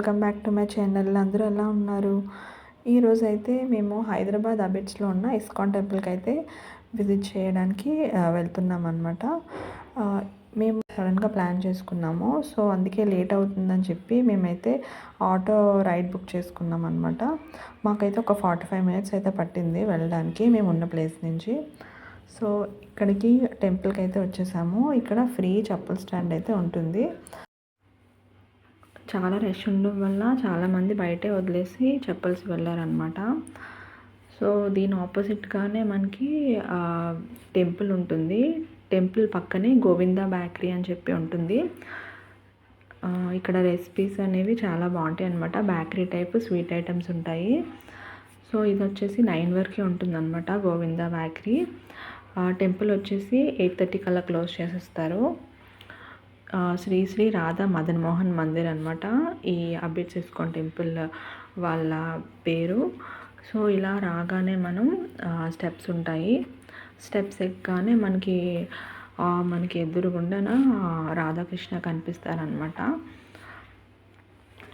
Welcome back to my channel. అందరూ ఎలా ఉన్నారు? ఈరోజు అయితే మేము హైదరాబాద్ అబిడ్స్లో ఉన్న ఇస్కాన్ టెంపుల్కి అయితే విజిట్ చేయడానికి వెళ్తున్నాం అనమాట. మేము సడన్గా ప్లాన్ చేసుకున్నాము, సో అందుకే లేట్ అవుతుందని చెప్పి మేమైతే ఆటో రైడ్ బుక్ చేసుకున్నాం అనమాట. మాకైతే ఒక 45 మినిట్స్ అయితే పట్టింది వెళ్ళడానికి మేము ఉన్న ప్లేస్ నుంచి. సో ఇక్కడికి టెంపుల్కి అయితే వచ్చేసాము. ఇక్కడ ఫ్రీ చెప్పుల స్టాండ్ అయితే ఉంటుంది. చాలా రష్ ఉండడం వల్ల చాలామంది బయటే వదిలేసి చెప్పల్స్ వెళ్ళారనమాట. సో దీని ఆపోజిట్గానే మనకి టెంపుల్ ఉంటుంది. టెంపుల్ పక్కనే గోవిందా బేకరీ అని చెప్పి ఉంటుంది. ఇక్కడ రెసిపీస్ అనేవి చాలా బాగుంటాయి అనమాట. బేకరీ టైప్ స్వీట్ ఐటమ్స్ ఉంటాయి. సో ఇది వచ్చేసి 9 వరకే ఉంటుందన్నమాట గోవిందా బేకరీ. టెంపుల్ వచ్చేసి 8:30 కల్లా క్లోజ్ చేసేస్తారు. శ్రీ శ్రీ రాధా మదన్ మోహన్ మందిర్ అనమాట ఈ అబిడ్స్ ఇస్కాన్ టెంపుల్ వాళ్ళ పేరు. సో ఇలా రాగానే మనం స్టెప్స్ ఉంటాయి. స్టెప్స్ ఎక్కగానే మనకి ఎదురుగుండాన రాధాకృష్ణ కనిపిస్తారనమాట.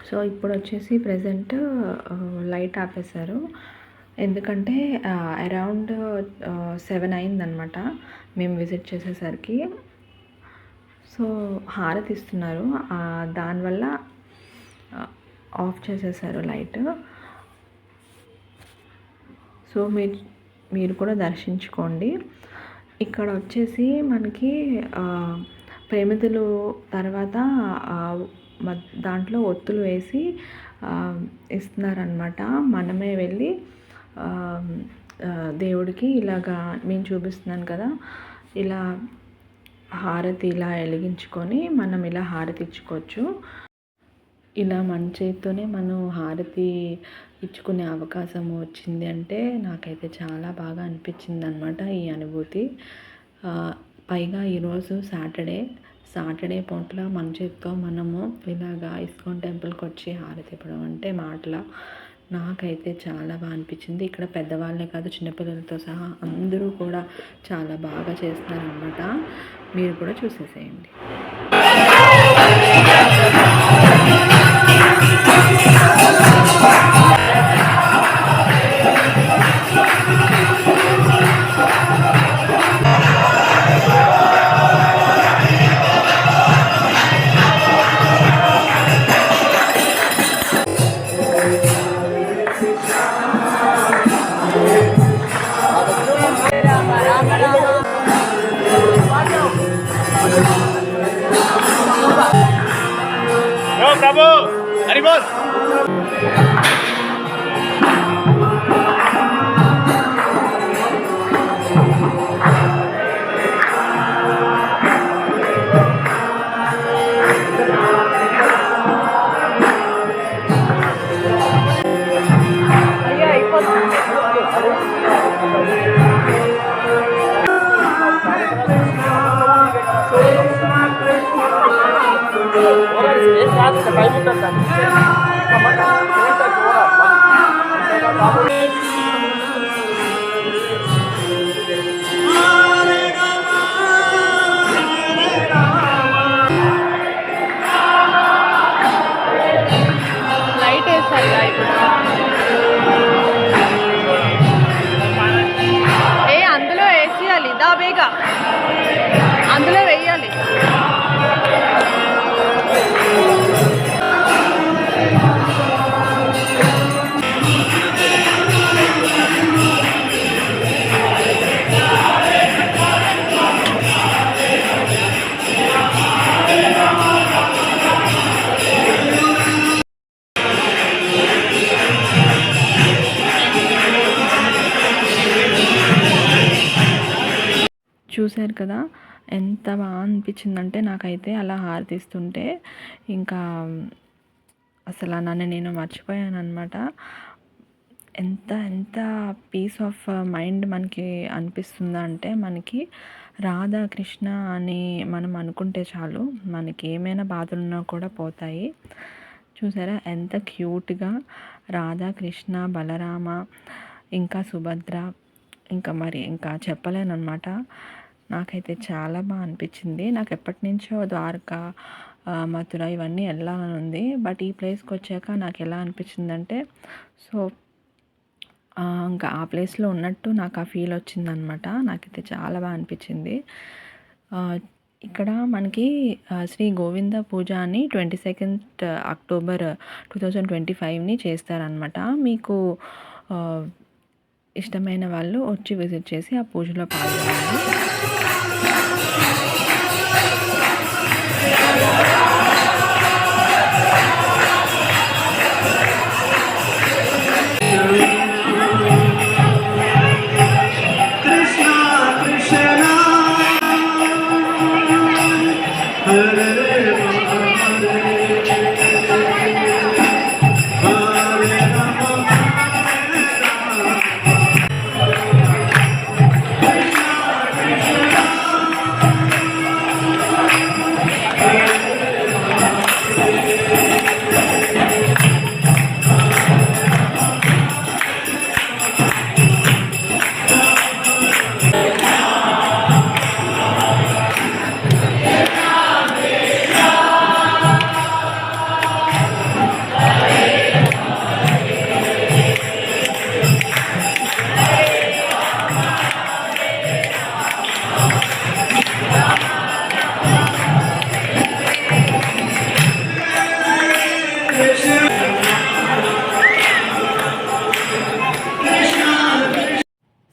సో ఇప్పుడు వచ్చేసి ప్రజెంట్ లైట్ ఆపేశారు, ఎందుకంటే అరౌండ్ 7 అయిందనమాట మేము విజిట్ చేసేసరికి. సో హారతి ఇస్తున్నారు, దానివల్ల ఆఫ్ చేసేసారు లైట్. సో మీరు కూడా దర్శించుకోండి. ఇక్కడ వచ్చేసి మనకి ప్రమిదలు తర్వాత దాంట్లో ఒత్తులు వేసి ఇస్తున్నారనమాట. మనమే వెళ్ళి దేవుడికి ఇలాగా నేను చూపిస్తున్నాను కదా, ఇలా హారతి ఇలా వెలిగించుకొని మనం ఇలా హారతి ఇచ్చుకోవచ్చు. ఇలా మన చేతితోనే మనం హారతి ఇచ్చుకునే అవకాశం వచ్చింది అంటే నాకైతే చాలా బాగా అనిపించింది అనమాట ఈ అనుభూతి. పైగా ఈరోజు సాటర్డే పూట మన చేతితో మనము ఇలాగా ఇస్కాన్ టెంపుల్కి వచ్చి హారతి ఇవ్వడం అంటే మాటల. నాకైతే చాలా బాగా అనిపించింది. ఇక్కడ పెద్దవాళ్ళే కాదు, చిన్నపిల్లలతో సహా అందరూ కూడా చాలా బాగా చేస్తారనమాట. మీరు కూడా చూసేసేయండి. प्रभु हरि बोल। లైట్ వేస్తారు అందులో వేసేయాలి, దా బేగా అందులో వేయాలి. చూశారు కదా ఎంత బాగా అనిపించిందంటే నాకైతే అలా హారతిస్తుంటే ఇంకా అసలు నన్ను నేను మర్చిపోయాను అనమాట. ఎంత పీస్ ఆఫ్ మైండ్ మనకి అనిపిస్తుందా అంటే, మనకి రాధాకృష్ణ అని మనం అనుకుంటే చాలు, మనకి ఏమైనా బాధలున్నా కూడా పోతాయి. చూసారా ఎంత క్యూట్గా రాధాకృష్ణ, బలరామ, ఇంకా సుభద్ర, ఇంకా చెప్పలేనమాట. నాకైతే చాలా బాగా అనిపించింది. నాకు ఎప్పటి నుంచో ద్వారకా, మథుర ఇవన్నీ వెళ్ళాలని ఉంది. బట్ ఈ ప్లేస్కి వచ్చాక నాకు ఎలా అనిపించిందంటే, సో ఇంకా ఆ ప్లేస్లో ఉన్నట్టు నాకు ఆ ఫీల్ వచ్చిందనమాట. నాకైతే చాలా బాగా అనిపించింది. ఇక్కడ మనకి శ్రీ గోవింద పూజ అని 22 అక్టోబర్ 2025ని చేస్తారనమాట. మీకు ఇష్టమైన వాళ్ళు వచ్చి విజిట్ చేసి ఆ పూజలో పాల్గొనాలి.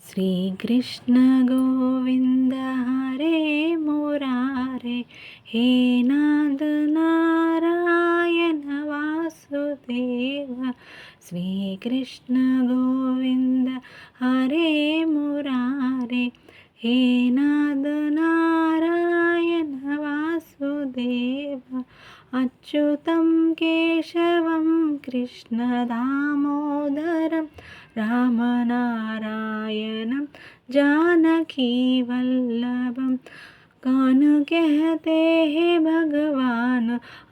శ్రీకృష్ణ గోవింద హరే మురారే, హే నాద నారాయణ వాసుదేవ. శ్రీకృష్ణ గోవింద హరే మురారే, హే నాద నారాయణ వాసుదేవ. అచ్యుతం కేశవం కృష్ణ దామోదరం रामनारायणं जानकी वल्लभं. कौन कहते हैं भगवान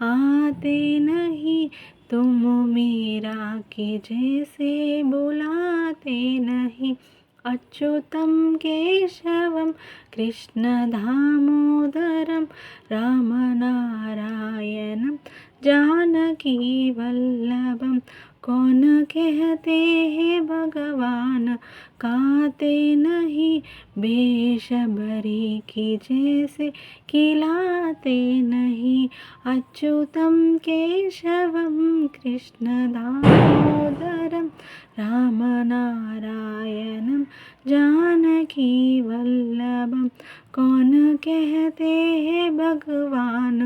आते नहीं, तुम मीरा की जैसे बुलाते नहीं. अच्युतं केशवं कृष्ण दामोदरं रामनारायणं जानकी वल्लभं. कौन कहते हैं भगवान काते नहीं, बेशबरी की जैसे खिलाते नहीं. अच्युतं केशवं कृष्ण दामोदरं रामनारायणं जानकी वल्लभं. कौन कहते हैं भगवान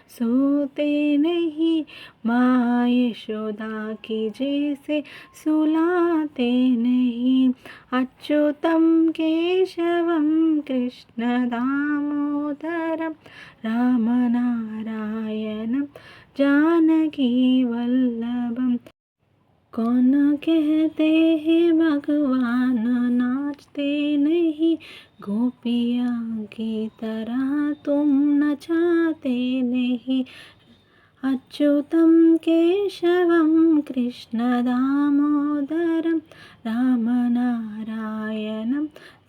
सोते नहीं, माँ यशोदा की जैसे सुलाते नहीं. अच्युतं केशवं कृष्ण दामोदरं रामनारायणं जानकी वल्लभं. कौन कहते हैं भगवान नाचते नहीं, गोपिया की तरह तुम नचाते नहीं. अच्युतं केशवं कृष्ण दामोदरं रामनारायणं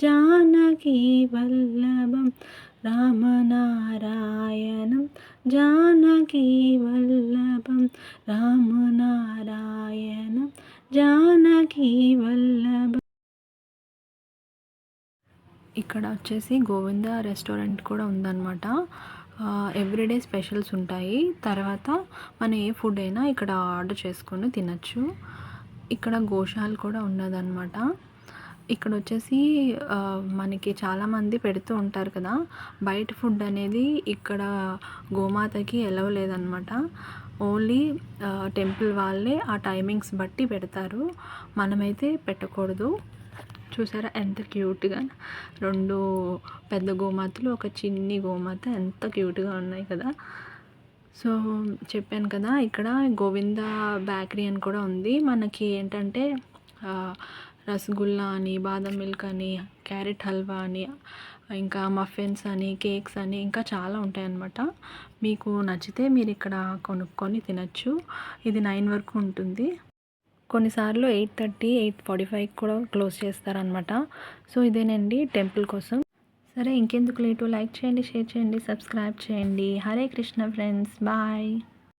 जानकी वल्लभं. रामनारायणं जानकी वल्लभं, रामनारायणं जानकी वल्लभं. ఇక్కడ వచ్చేసి గోవింద రెస్టారెంట్ కూడా ఉందన్నమాట. ఎవ్రీడే స్పెషల్స్ ఉంటాయి. తర్వాత మనం ఏ ఫుడ్ అయినా ఇక్కడ ఆర్డర్ చేసుకొని తినచ్చు. ఇక్కడ గోశాల కూడా ఉన్నదన్నమాట. ఇక్కడ వచ్చేసి మనకి చాలామంది పెడుతూ ఉంటారు కదా, బయట ఫుడ్ అనేది ఇక్కడ గోమాతకి ఎలవ్ లేదనమాట. ఓన్లీ టెంపుల్ వాళ్ళే ఆ టైమింగ్స్ బట్టి పెడతారు, మనమైతే పెట్టకూడదు. చూసారా ఎంత క్యూట్గా 2 పెద్ద గోమాతలు, ఒక చిన్ని గోమాత ఎంత క్యూట్గా ఉన్నాయి కదా. సో చెప్పాను కదా, ఇక్కడ గోవింద బేకరీ అని కూడా ఉంది. మనకి ఏంటంటే రసగుల్లా అని, బాదం మిల్క్ అని, క్యారెట్ హల్వా అని, ఇంకా మఫిన్స్ అని, కేక్స్ అని ఇంకా చాలా ఉంటాయన్నమాట. మీకు నచ్చితే మీరు ఇక్కడ కొనుక్కొని తినచ్చు. ఇది 9 వరకు ఉంటుంది. కొన్నిసార్లు 8:30, 8:45 కూడా క్లోజ్ చేస్తారనమాట. సో ఇదేనండి టెంపుల్ కోసం. సరే ఇంకెందుకు లేటు, లైక్ చేయండి, షేర్ చేయండి, సబ్స్క్రైబ్ చేయండి. Hare Krishna friends, bye.